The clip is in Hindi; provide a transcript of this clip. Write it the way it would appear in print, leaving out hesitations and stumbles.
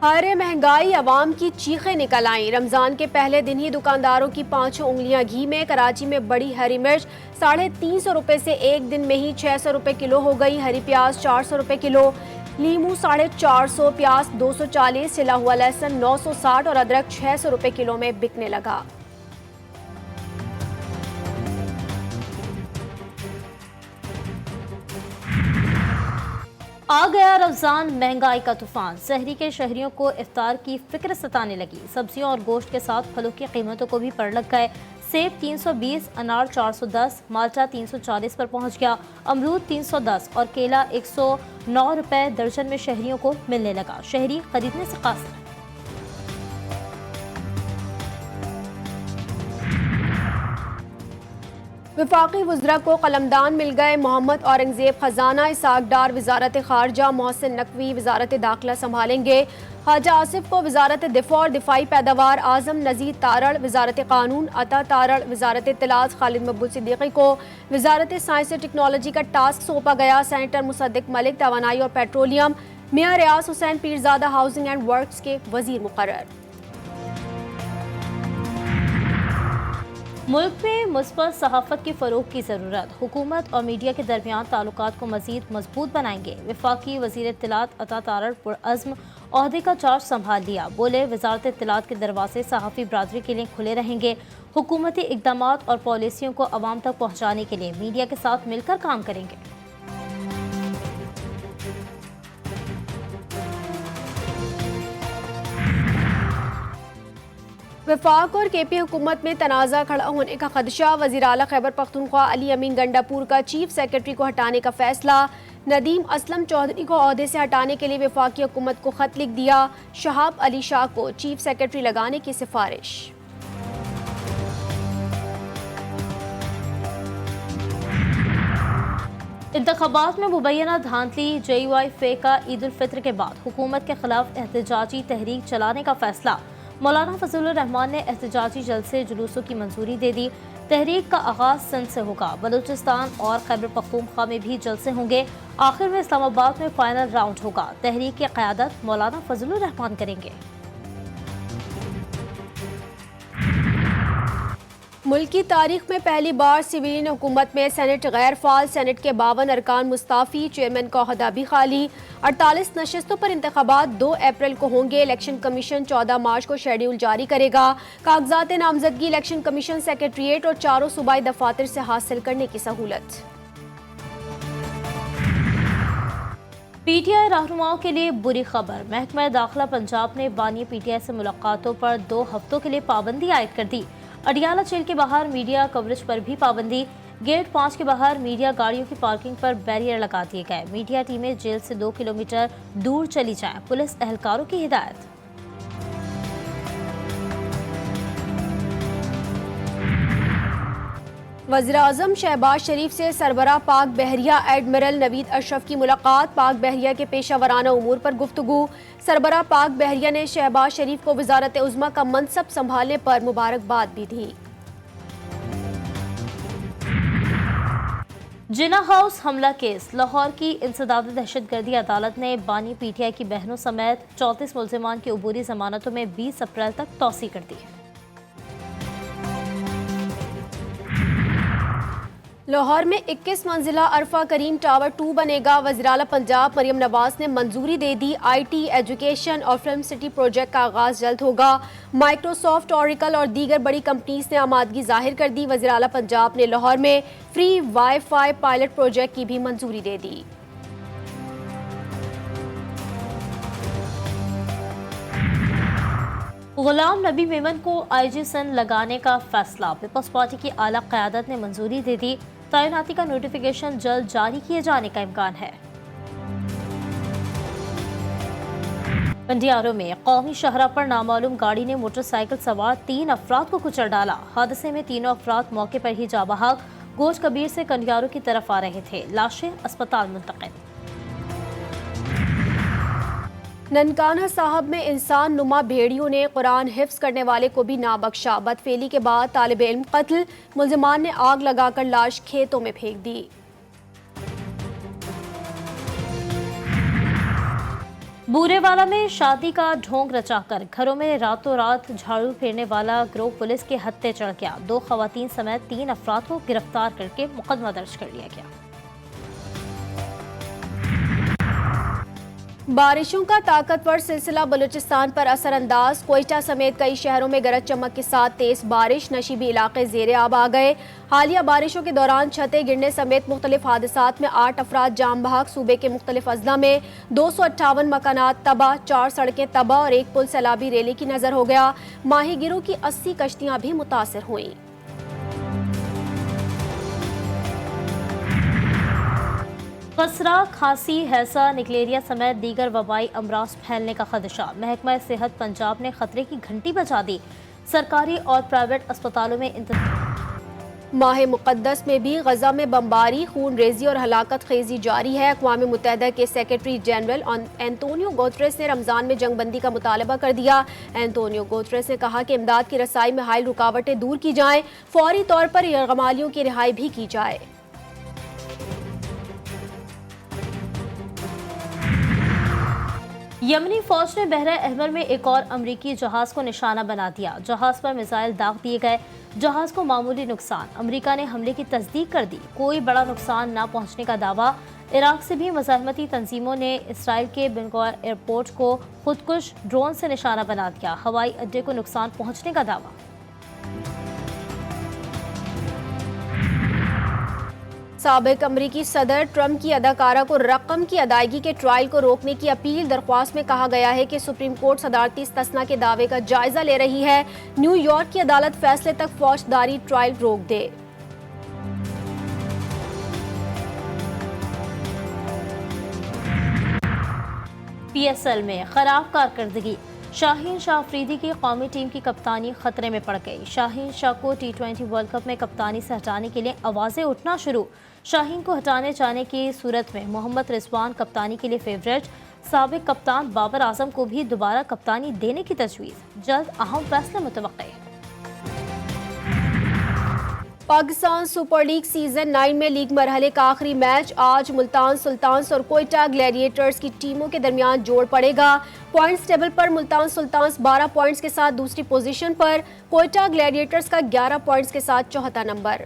अरे महंगाई, अवाम की चीखें निकल आईं। रमजान के पहले दिन ही दुकानदारों की 5 उंगलियां घी में। कराची में बड़ी हरी मिर्च 350 रुपए से एक दिन में ही 600 रुपए किलो हो गई। हरी प्याज 400 रुपए किलो, लीमू 450, प्याज 240, सिला हुआ लहसुन 960 और अदरक 600 रुपए किलो में बिकने लगा। आ गया रमजान, महंगाई का तूफान। शहरी के शहरियों को इफ्तार की फिक्र सताने लगी। सब्जियों और गोश्त के साथ फलों की कीमतों को भी पड़ लग गए। सेब 320, अनार 410, माल्टा 340 पर पहुंच गया। अमरूद 310 और केला 109 रुपए दर्जन में शहरियों को मिलने लगा। शहरी खरीदने से कासिर। वफाकी वज़रा को कलमदान मिल गए। मोहम्मद औरंगजेब खजाना, इसाक डार वजारत खारजा, मोहसिन नकवी वजारत दाखिला संभालेंगे। ख्वाजा आसिफ को वजारत दिफा और दिफाई पैदावार, आजम नजीर तारड़ वजारत कानून, अता तारड़ वजारत इत्तलात, खालिद मकबूल सिद्दीकी को वजारत साइंस और टेक्नोलॉजी का टास्क सौंपा गया। सेनेटर मुसद्दिक मलिक तवानाई और पेट्रोलियम, मियां Riaz Hussain Pirzada housing and works के वजीर मुकर्रर। मुल्क में मुस्बत सहाफत की फ़रोग की ज़रूरत। हुकूमत और मीडिया के दरमियान ताल्लुकात को मज़ीद मजबूत बनाएंगे। वफाकी वज़ीर इत्तलात अता तारड़ पुरअज़्म ओहदे का चार्ज संभाल लिया। बोले, वजारत इत्तलात के दरवाजे सहाफ़ी बरादरी के लिए खुले रहेंगे। हुकूमती इक़दाम और पॉलिसियों को अवाम तक पहुँचाने के लिए मीडिया के साथ मिलकर काम करेंगे। वफाक और केपी हुकूमत में तनाज़ा खड़ा होने का खदशा। वज़ीर आला खैबर पख्तूनख्वा अली अमीन गंडापुर का चीफ सेक्रेटरी को हटाने का फैसला। नदीम असलम चौधरी को ओहदे से हटाने के लिए वफाकी हुकूमत को खत लिख दिया। शहाब अली शाह को चीफ सेक्रेटरी लगाने की सिफारिश। इंतखाबात में मुबैना धांधली, JUI का ईद उल फित्र के बाद हुकूमत के खिलाफ एहतजाजी तहरीक चलाने का फैसला। मौलाना फजलुर रहमान ने एहतजाजी जलसे जुलूसों की मंजूरी दे दी। तहरीक का आगाज सिंध से होगा। बलूचिस्तान और खैबर पख्तूनख्वा में भी जलसे होंगे। आखिर में इस्लामाबाद में फाइनल राउंड होगा। तहरीक की क़यादत मौलाना फजलुर रहमान करेंगे। मुल्क की तारीख में पहली बार सिविलियन हुकूमत में सेनेट गैर फाल। सेनेट के 52 अरकान मुस्ताफ़ी, चेयरमैन का ओहदा भी खाली। 48 नशस्तों पर इंतखाबात 2 अप्रैल को होंगे। इलेक्शन कमीशन 14 मार्च को शेड्यूल जारी करेगा। कागजात नामजदगी इलेक्शन कमीशन सेक्रेटरीट और चारों सूबाई दफातर से हासिल करने की सहूलत। PTI रहनुमाओं के लिए बुरी खबर। महकमा दाखिला पंजाब ने बानी PTI से मुलाकातों पर 2 हफ्तों के लिए पाबंदी आयद कर दी। अडियाला जेल के बाहर मीडिया कवरेज पर भी पाबंदी। गेट 5 के बाहर मीडिया गाड़ियों की पार्किंग पर बैरियर लगा दिए गए। मीडिया टीमें जेल से 2 किलोमीटर दूर चली जाएं। पुलिस एहलकारों की हिदायत। वज़ीर-ए-आज़म शहबाज शरीफ से सरबराह पाक बहरिया एडमिरल नवीद अशरफ की मुलाकात। पाक बहरिया के पेशा वराना उमूर पर गुफ्तगू। सरबराह पाक बहरिया ने शहबाज शरीफ को वज़ारत उज़्मा का मनसब संभालने पर मुबारकबाद भी दी। जिना हाउस हमला केस। लाहौर की इंसदादी दहशतगर्दी अदालत ने बानी PTI की बहनों समेत 34 मुल्ज़िमान की अबूरी जमानतों में 20 अप्रैल तक तौसी कर दी है। लाहौर में 21 मंजिला अरफा करीम टावर 2 बनेगा। वज़ीर-ए-आला पंजाब मरियम नवाज ने मंजूरी दे दी। IT, एजुकेशन और फिल्म सिटी प्रोजेक्ट का आगाज जल्द होगा। माइक्रोसॉफ्ट, ऑरिकल और दीगर बड़ी कंपनीज ने आमादगी जाहिर कर दी। वज़ीर-ए-आला पंजाब ने लाहौर में फ्री वाईफाई पायलट प्रोजेक्ट की भी मंजूरी दे दी। गुलाम नबी मेमन को IG सन लगाने का फैसला। पीपल्स पार्टी की आला क़यादत ने मंजूरी दे दी। तैनाती का नोटिफिकेशन जल्द जारी किए जाने का इम्कान है। बंडियारों में कौमी शहरा पर नामालूम गाड़ी ने मोटरसाइकिल सवार 3 अफराद को कुचल डाला। हादसे में तीनों अफराद मौके पर ही जाँ बहक गोश कबीर से कंडियारों की तरफ आ रहे थे। लाशें अस्पताल मुंतकिल। ननकाना साहब में इंसान नुमा भेड़ियों ने कुरान हिफ्ज करने वाले को भी ना बख्शा। बदफेली के बाद तालिब इल्म कत्ल, मुल्जिमान ने आग लगाकर लाश खेतों में फेंक दी। बूरेवाला में शादी का ढोंग रचाकर घरों में रातों रात झाड़ू फेरने वाला गिरोह पुलिस के हत्थे चढ़ गया। 2 खवातीन समेत 3 अफराद को गिरफ्तार करके मुकदमा दर्ज कर लिया गया। बारिशों का ताकतवर सिलसिला बलूचिस्तान पर असरअंदाज। कोयटा समेत कई शहरों में गरज चमक के साथ तेज बारिश, नशीबी इलाके ज़ेरे आब आ गए। हालिया बारिशों के दौरान छतें गिरने समेत मुख्तलिफ हादसात में 8 अफराद जाम बहक। सूबे के मुख्तलिफ अजला में 258 मकानात तबाह, 4 सड़कें तबाह और 1 पुल सैलाबी रैली की नजर हो गया। माहीगिरों की 80 कश्तियां भी मुतासर हुई। खसरा, खांसी, हैसा, निकलेरिया समेत दीगर वबाई अमराज फैलने का खदशा। महकमा सेहत पंजाब ने खतरे की घंटी बजा दी। सरकारी और प्राइवेट अस्पतालों में माह मुक़द्दस में भी गजा में बमबारी, खून रेजी और हलाकत खेजी जारी है। अक़वाम मुत्तहिदा के सेक्रेटरी जनरल एंटोनियो गुतेरेस ने रमज़ान में जंगबंदी का मुतालबा कर दिया। एंटोनियो गुतेरेस ने कहा कि इमदाद की रसाई में हायल रुकावटें दूर की जाएं, फौरी तौर पर यरगमालियों की रिहाई भी की जाए। यमनी फौज ने बहरा अहमर में एक और अमरीकी जहाज को निशाना बना दिया। जहाज पर मिसाइल दाग दिए गए। जहाज को मामूली नुकसान। अमरीका ने हमले की तस्दीक कर दी। कोई बड़ा नुकसान न पहुंचने का दावा। इराक से भी मज़ाहमती तंजीमों ने इसराइल के बेनगोर एयरपोर्ट को खुदकुश ड्रोन से निशाना बना दिया। हवाई अड्डे को नुकसान पहुंचने का दावा। साबिक अमरीकी सदर ट्रंप की अदाकारा को रकम की अदायगी के ट्रायल को रोकने की अपील। दरख्वास्त में कहा गया है कि सुप्रीम कोर्ट सदारती इस्तस्ना के दावे का जायजा ले रही है। न्यूयॉर्क की अदालत फैसले तक फौजदारी ट्रायल रोक दे। PSL में खराब कारकर्दगी। शाहीन शाह अफरीदी की कौमी टीम की कप्तानी खतरे में पड़ गई। शाहीन शाह को T20 वर्ल्ड कप में कप्तानी से हटाने के लिए आवाज़ें उठना शुरू। शाहीन को हटाने जाने की सूरत में मोहम्मद रिजवान कप्तानी के लिए फेवरेट। साबिक कप्तान बाबर आजम को भी दोबारा कप्तानी देने की तजवीज़। जल्द अहम फैसला मुतवक्के। पाकिस्तान सुपर लीग सीजन 9 में लीग मरहले का आखिरी मैच आज मुल्तान सुल्तान्स और कोयटा ग्लैडिएटर्स की टीमों के दरमियान जोड़ पड़ेगा। पॉइंट्स टेबल पर मुल्तान सुल्तान्स 12 पॉइंट्स के साथ दूसरी पोजीशन पर, कोयटा ग्लैडिएटर्स का 11 पॉइंट्स के साथ चौथा नंबर।